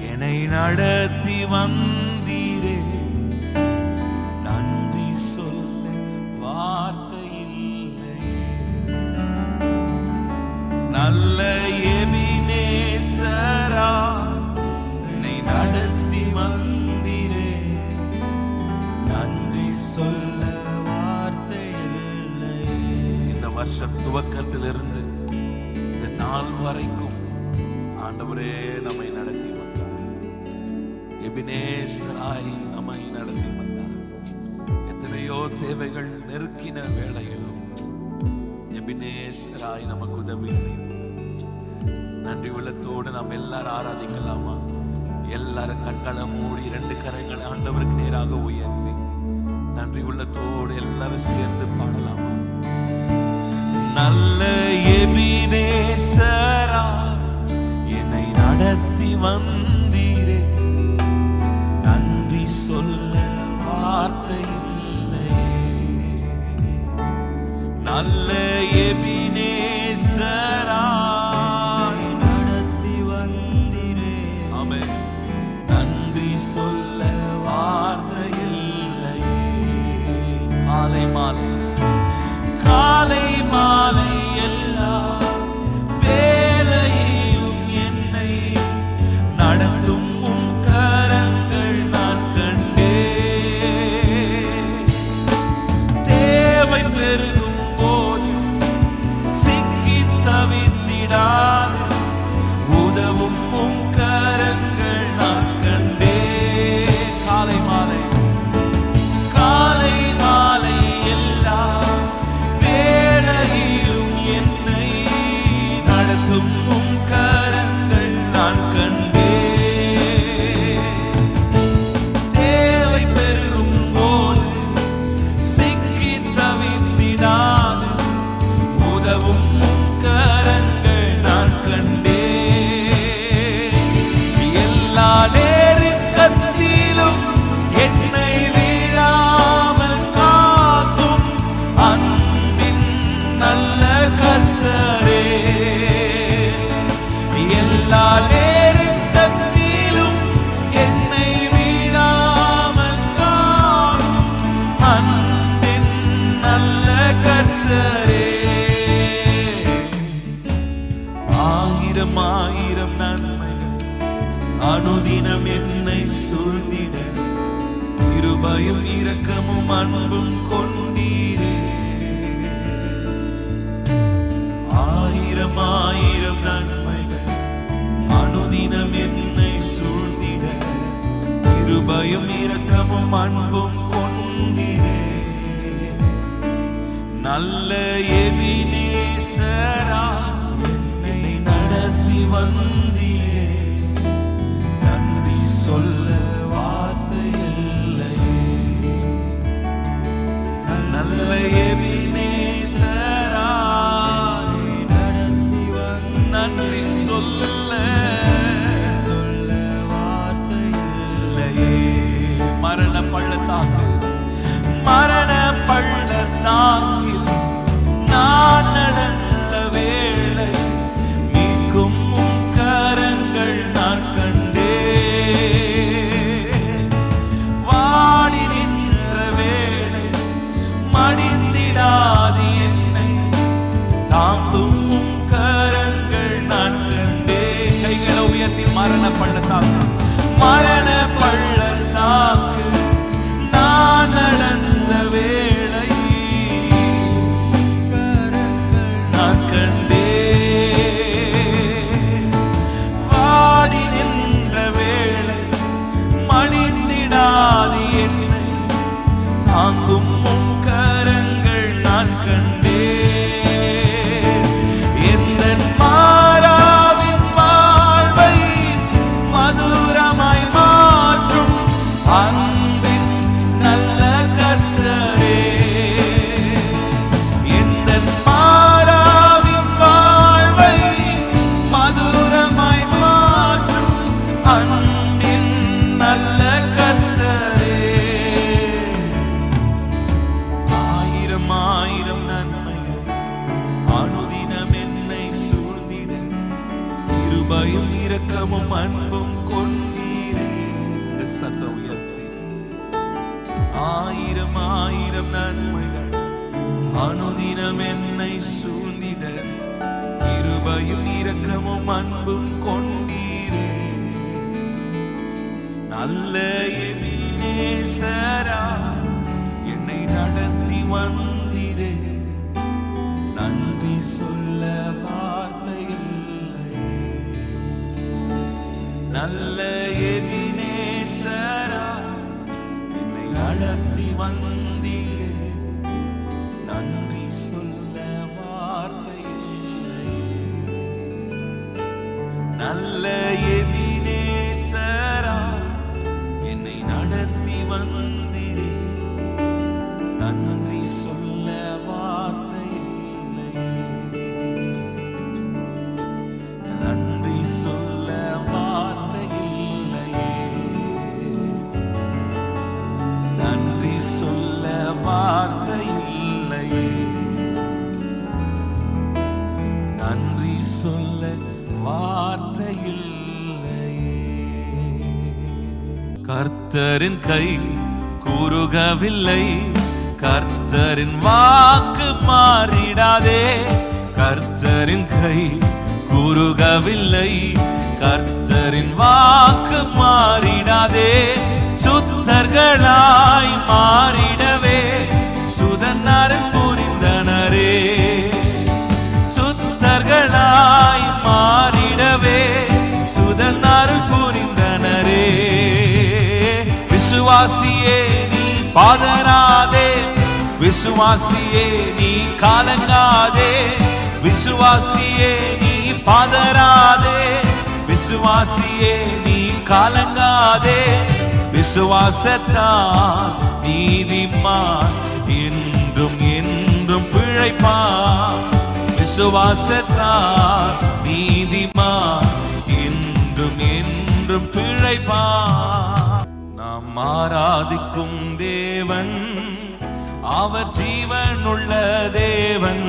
என்னை நடத்தி வந்தீரே, நன்றி சொல்ல வார்த்தை இல்லை. நல்ல எபினேசரா என்னை நடத்தி வந்தீரே, நன்றி சொல்ல வார்த்தை இல்லை. இந்த வருஷம் துவக்கத்திலிருந்து இந்த நாள் வரைக்கும் ஆண்டவரே நம்மை நடத்தி வந்தார். எபினேசராய் நம்மை நடத்தி வந்தார். எத்தனையோ தேவைகள் நெருக்கின வேளையிலும் எபினேசராய் நமக்கு உதவி செய்யும். நன்றி உள்ளத்தோடு நாம் எல்லாரும் ஆராதிக்கலாமா? எல்லாரும் கண்களை மூடி 2 கரங்களை ஆண்டவருக்கு நேராக உயர்த்தி நன்றி உள்ளத்தோடு எல்லாரும் சேர்ந்து பாடலாமா? நல்ல எபினேசரா என்னை நடத்தி வந்தீரே, நன்றி சொல்ல வார்த்தை இல்லை. நல்ல எபினேசரா நடத்தி வந்தீரே, ஆமென், நன்றி சொல்ல வார்த்தை இல்லை. காலை மாலை காலை மாலை எல்லா வேளையிலும் என்னை நடத்தும் உம் கரங்கள் நான் கண்டேன். தேவை பெருகும் போது சிக்கி தவித்திடாது உதவும் உம் கரங்கள் நான் கண்டேன். காலை மாலை காலை மாலை எல்லா வேளையிலும் என்னை நடத்தும் உம் கரங்கள் நான் கண்டேன். தேவை பெருகும் போது சிக்கி தவித்திடாது உதவும் உம் கரங்கள் நான் கண்டேன். எல்லா நேரத்திலும் என்னை வீழாமல் காக்கும் அன்பின் நல்ல கர்த்தரே, எல்லா நேரத்திலும் என்னை வீழாமல் காக்கும் அன்பின் நல்ல கர்த்தரே. ஆயிரம் ஆயிரம் நன்மைகள் அனுதினம் என்னை சூழ்ந்திட, கிருபையும் இரக்கமும் அன்பும் கொண்டீரே. ஆயிரம் ஆயிரம் நன்மைகள் அனுதினம் என்னை சூழ்ந்திட, கிருபையும் இரக்கமும் அன்பும் கொண்டீரே. நல்ல எபினேசரா என்னை நடத்தி வந்தீரே, நன்றி சொல்ல வார்த்தை இல்லையே. நல்ல எபினேசரா நடத்தி நன்றி சொல்ல வார்த்தை இல்லையே. மரண பள்ளத்தாக்கு மரண பள்ளத்தாக்கில் நான் நடந்த வேளை மீட்கும் உம் கரங்கள் நான் கண்டேன். தாங்கும் உம் கரங்கள் நான் கண்டேன். எந்தன் மாறாவின் வாழ்வை மதுரமாய் மாற்றும் அன்பின் நல்ல கர்த்தரே. எந்தன் மாறாவின் வாழ்வை மதுரமாய் மாற்றும் அன்பின் நல்ல கர்த்தரே. ஆயிரம் ஆயிரம் நன்மைகள் அனுதினம் என்னை சூழ்ந்திட கிருபையும் இரக்கமும் அன்பும் கொண்டீரே. இந்த சத்தம் உயர்த்தி ஆயிரம் ஆயிரம் நன்மைகள் அனுதினம் என்னை சூழ்ந்திட கிருபையும் இரக்கமும் அன்பும் கொண்டீரே. நல்ல எபினேசரா என்னை நடத்தி வந்தீரே. நன்றி சொல்ல வார்த்தை இல்லை. நல்ல எபினேசரா என்னை நடத்தி வந்தீரே. நன்றி சொல்ல வார்த்தை இல்லை. நல்ல எபினேசரா என்னை நடத்தி வந்தீரே. நன்றி சொல்ல வார்த்தை இல்லை. நன்றி சொல்ல வார்த்தை இல்லையே. நன்றி சொல்ல வார்த்தை இல்லையே. நன்றி சொல்ல வார்த்தை இல்லையே. கர்த்தரின் கை கூறுகவில்லை. கர்த்தரின் வாக்கு மாறிடாதே. கர்த்தரின் கை கூறுகவில்லை. கர்த்தரின் வாக்கு மாறிடாதே. சுத்தர்களாய் மாறிடவே சுதன்னரன் புரிந்தனரே. சுத்தர்களாய் மாறிடவே சுதன்னரன் புரிந்தனரே. விசுவாசியே நீ பாதராதே. விசுவாசியே நீ காலங்காதே. விசுவாசியே நீ பாதராதே. விசுவாசியே நீ காலங்காதே. விசுவாசத்தால் நீதிமான் என்றும் என்றும் பிழைப்பான். விசுவாசத்தால் நீதிமான் என்றும் என்றும் பிழைப்பான். நாம் ஆராதிக்கும் தேவன் அவர் ஜீவனுள்ள தேவன்.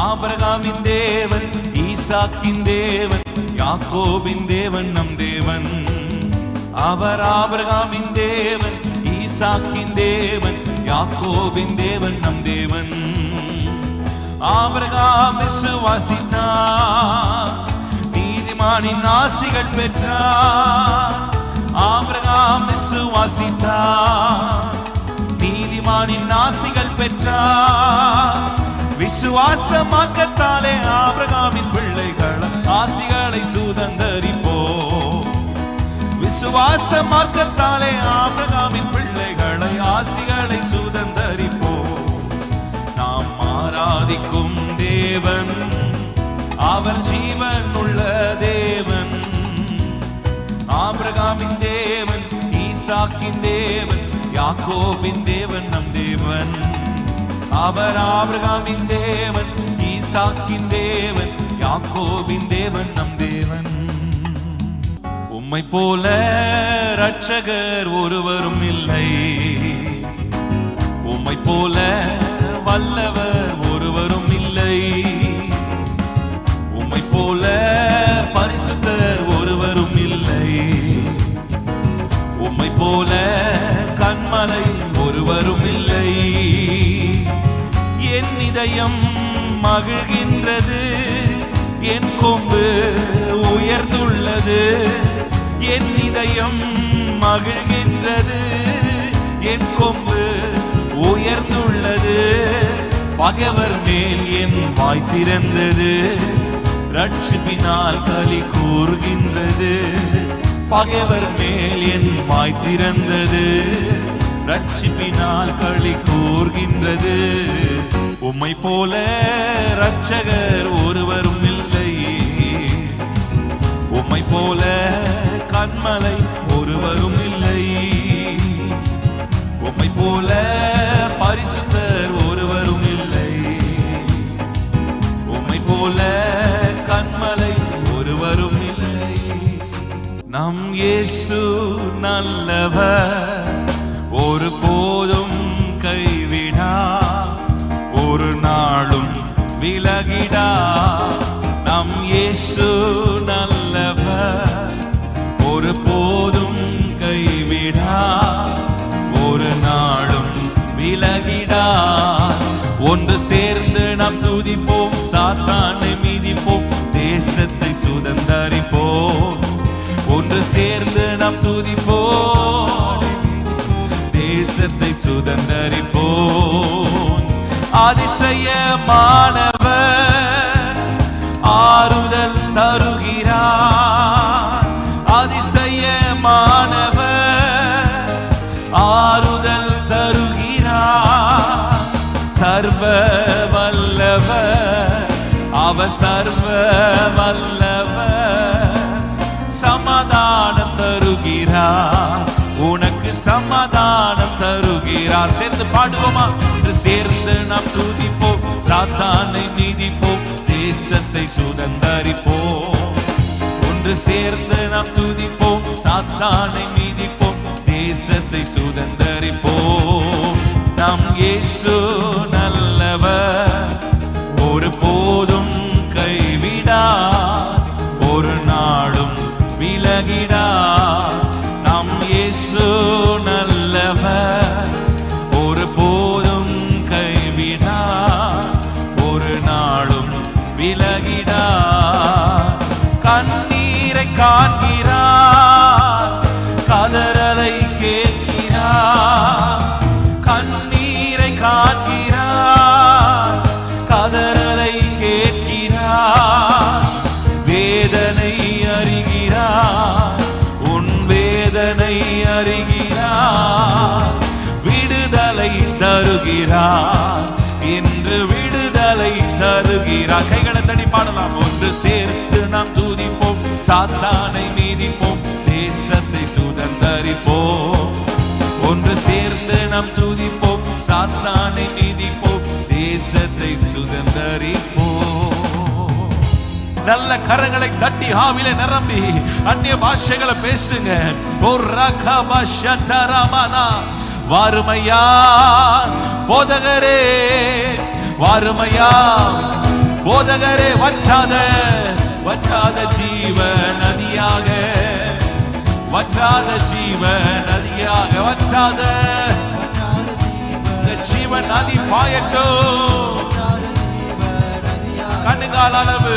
ஆபிரகாமின் தேவன், ஈசாக்கின் தேவன், யாக்கோபின் தேவன் நம் தேவன். அவர் ஆபிரகாமின் தேவன், ஈசாக்கின் தேவன், யாக்கோபின் தேவன் நம் தேவன். ஆபிரகாம் விசுவாசித்தார், நீதிமானின் ஆசிகள் பெற்றார். ஆபிரகாம் விசுவாசித்தார், நீதிமானின் ஆசிகள் பெற்றார். விசுவாச மார்க்கத்தாலே ஆபிரகாமின் பிள்ளைகள் ஆசிகளை சுதந்தரிப்போம். விசுவாச மார்க்கத்தாலே ஆபிரகாமின் பிள்ளைகளை ஆசிகளை சுதந்தரிப்போம். நாம் ஆராதிக்கும் தேவன் அவர் ஜீவன் உள்ள தேவன். ஆபிரகாமின் தேவன், ஈசாக்கின் தேவன், யாக்கோபின் தேவன் நம் தேவன். அவர் ஆபிரகாமின் தேவன், ஈசாக்கின் தேவன், யாக்கோபின் தேவன் நம் தேவன். உம்மை போல இரட்சகர் ஒருவரும் இல்லை. உம்மை போல வல்லவர் ஒருவரும் இல்லை. உம்மை போல பரிசுத்தர் ஒருவரும் இல்லை. உம்மை போல கன்மலை ஒருவரும் இல்லை. என் இதயம் மகிழ்கின்றது, என் கொம்பு உயர்ந்துள்ளது. என் இதயம் மகிழ்கின்றது, என் கொம்பு உயர்ந்துள்ளது. பகைவர் மேல் என் வாய் திறந்தது, ரட்சிப்பினால் களி கூறுகின்றது. பகைவர் மேல் என் வாய் திறந்தது, ரட்சிப்பினால் களி கூர்கின்றது. உம்மை போல இரட்சகர் ஒருவரும் இல்லை, உம்மை போல கன்மலை ஒருவரும் இல்லை, உம்மை போல பரிசுத்தர் ஒருவரும் இல்லை, உம்மை போல கன்மலை ஒருவரும் இல்லை. நம் இயேசு நல்லவர், ஒரு போதும் கைவிடா, ஒரு நாளும் விலகிடா. நம் இயேசு நல்லவர், ஒரு போதும் கைவிடா, ஒரு நாளும் விலகிடா. ஒன்று சேர்ந்து நாம் துதிப்போம், சாத்தானை மிதிப்போம், தேசத்தை சுதந்தரிப்போம். ஒன்று சேர்ந்து நாம் துதிப்போம், தேசத்தை சுதந்தரிப்போம். அதிசயமானவர் ஆறுதல் தருகிறார், அதிசயமானவர் ஆறுதல் தருகிறார். சர்வ வல்லவர் அவர், சர்வ வல்லவர் சமாதானம் தருகிறார், உனக்கு சமாதானம் தருகிறார். சேர்ந்து பாடுவோமா? சேர்ந்து நாம் துதிப்போம், சாத்தானை மிதிப்போம், தேசத்தை சுதந்தரிப்போம். ஒன்று சேர்ந்து நாம் துதிப்போம், சாத்தானை மிதிப்போம், தேசத்தை சுதந்தரிப்போம். நம் இயேசு நல்லவர், ஒரு போதும் கைவிடார், ஒரு நாளும் விலகிடார். நம் இயேசு நல்லவர், ஒரு போதும் கைவிடார், ஒரு நாளும் விலகிடார். கண்ணீரை காண்கிறார், கதறலை கேட்கிறார். கண்ணீரை காண்கிறார், கதறலை கேட்கிறார். வேதனை அறிகிறார், உன் வேதனை அறிகிறார். விடுதலை தருகிறார், இன்று விடுதலை தருகிறார். கைகளை தட்டி பாடலாம். ஒன்று சேர்த்து நாம் துதிப்போம், சாத்தானை மிதிப்போம், தேசத்தை சுதந்தரிப்போம். ஒன்று சேர்ந்து நாம் துதிப்போம், சாத்தானை மிதிப்போம், தேசத்தை சுதந்தரிப்போம். நல்ல கரங்களை தட்டி ஆவிலே நிரம்பி அந்நிய பாஷைகளை பேசுங்க. ஓ ரகபஷதரமனா, வாருமையா போதகரே, வாருமையா போதகரே, வற்றாத வற்றாத ஜீவ நதியாக, வற்றாத ஜீவ நதியாக, வற்றாத ஜீவ நதி பாயட்டும். கண்ணுங்கால் அளவு,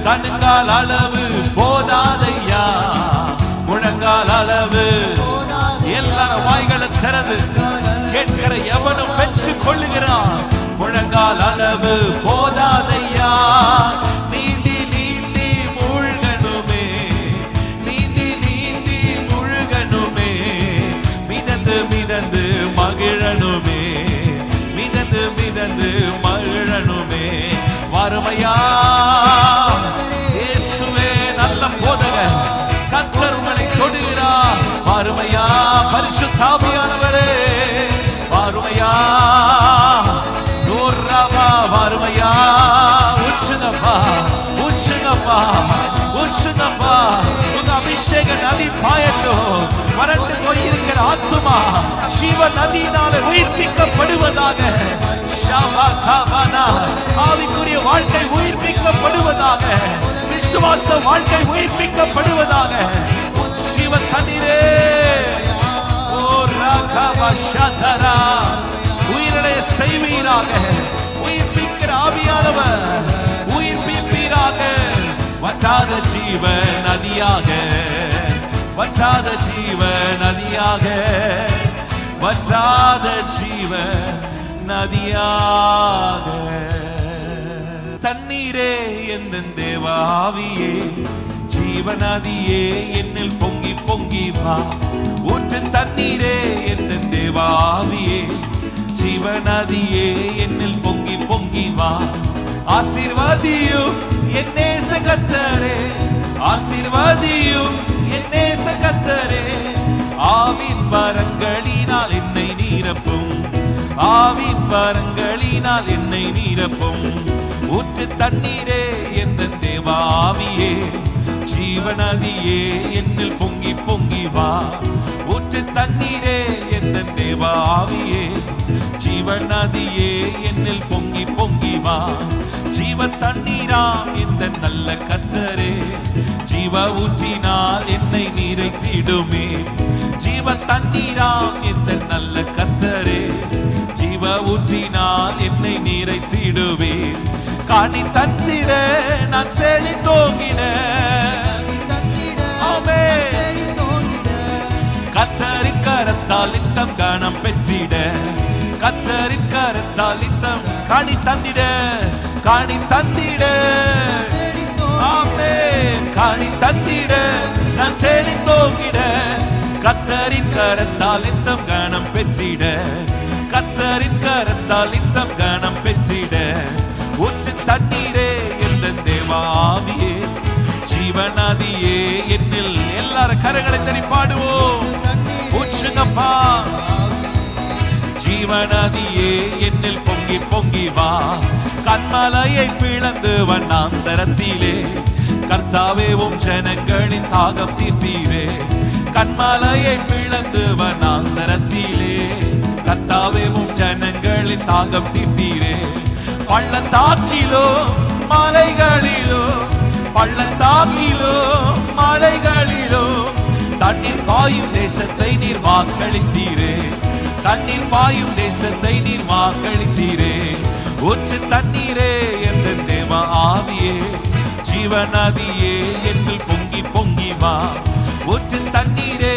கண்ணுங்கால் அளவு போதாதையா, முழங்கால் அளவு. எல்லாரும் வாய்களை திறந்து கேட்கிற எவனும் பெற்று கொள்ளுகிறான். முழங்கால் அளவு போதாதையா, நீந்தி நீந்தி முழுகணுமே, நீந்தி நீந்தி முழுகணுமே, மிதந்து மிதந்து மகிழணுமே, மிதந்து மிதந்து மகிழணுமே. வாருமையா இயேசுவே நல்ல போதகர், கர்த்தர் உங்களை தொடுகிறார். வாருமையா பரிசுத்த ஆவியானவரே, வாருமையா நூறாவா, வாருமையா உச்சுங்கப்பா, உச்சுங்கப்பா, உச்சுங்கப்பா. உங்க அபிஷேக நதி பாயட்டும். வறண்டு போயிருக்கிற ஆத்துமா ஜீவ நதியினால உயிர்ப்பிக்கப்படுவதாக. ஆவிக்குரிய வாழ்க்கை உயிர்ப்பிக்கப்படுவதாக, விசுவாச வாழ்க்கை உயிர்ப்பிக்கப்படுவதாக. ஜீவ தண்ணீரே, ஓ ரகபஷதரா, உயிரடைய செய்வீராக. உயிர்ப்பிக்கிற ஆவியானவர் உயிர்ப்பிப்பீராக. வற்றாத ஜீவ நதியாக, வற்றாத ஜீவ நதியாக, வற்றாத ஜீவ நதியாக. தண்ணீரே எந்த தேவாவியே, ஜீவநதியே என்னில் பொங்கி பொங்கி வா. ஊற்று தண்ணீரே என் தேவாவியே, ஜீவநதியே என்னில் பொங்கி பொங்கி வா. ஆசீர்வாதியும் என் நேச கர்த்தரே, ஆசீர்வாதியும் என் நேச கர்த்தரே. ஆவின் வரங்களினால் என்னை நீரப்பும், ஆவின் வரங்களினால் என்னை நீரப்பும். ஊற்று தண்ணீரே என் தேவாவியே, ஜீவநதியே என்னில் பொங்கி பொங்கி வா. ஊற்று தண்ணீரே என் தேவாவியே, ஜீவநதியே என்னில் பொங்கி பொங்கி வா. ஜீவ தண்ணீராம் இந்த நல்ல கர்த்தரே, ஜீவ ஊற்றினால் என்னை நிறைத்திடுமே. ஜீவ தண்ணீராம் இந்த நல்ல கர்த்தரே, ஜீவ ஊற்றினால் என்னை நிறைத்திடுவே. காணி தந்திட நான் செழித்தோங்கிட, கர்த்தரின் கரத்தால் நித்தம் கனம் பெற்றிட, கர்த்தரின் கரத்தால் நித்தம் காணி தந்திட, காணி தந்திட, ஆமென். காணி தந்திட நான் செழித்தோங்கிட, கர்த்தரின் கரத்தால் நித்தம் கனம் பெற்றிட, கர்த்தரின் கரத்தால் நித்தம் கனம் பெற்றிட. ஊற்று தண்ணீரே என் தேவாவியே, ஜீவநதியே என்னில். எல்லாரும் கரங்களை தட்டி பாடுவோம். ஊற்றுங்கப்பா. ஜீவநதியே என்னில் பொங்கி பொங்கி வா. கன்மலையை பிளந்து வண்ணாந்தரத்திலே, கர்த்தாவே உம் ஜனங்களின் தாகம் தீர்த்தீரே. கன்மலையை பிளந்து வண்ணாந்தரத்திலே, கர்த்தாவே உம் ஜனங்களின் தாகம் தீர்த்தீரே. பள்ளத்தாக்கிலோ மலைகளிலோ, பள்ளத்தாக்கிலோ மலைகளிலோ, தண்ணீர் பாயும் தேசத்தை நீர் வாக்களித்தீரே, தண்ணீர் பாயும் தேசத்தை நீர் வாக்களித்தீரே. ஊற்று தண்ணீரே என் தேவ ஆவியே, ஜீவநதியே என்னில் பொங்கி பொங்கி வா. ஊற்று தண்ணீரே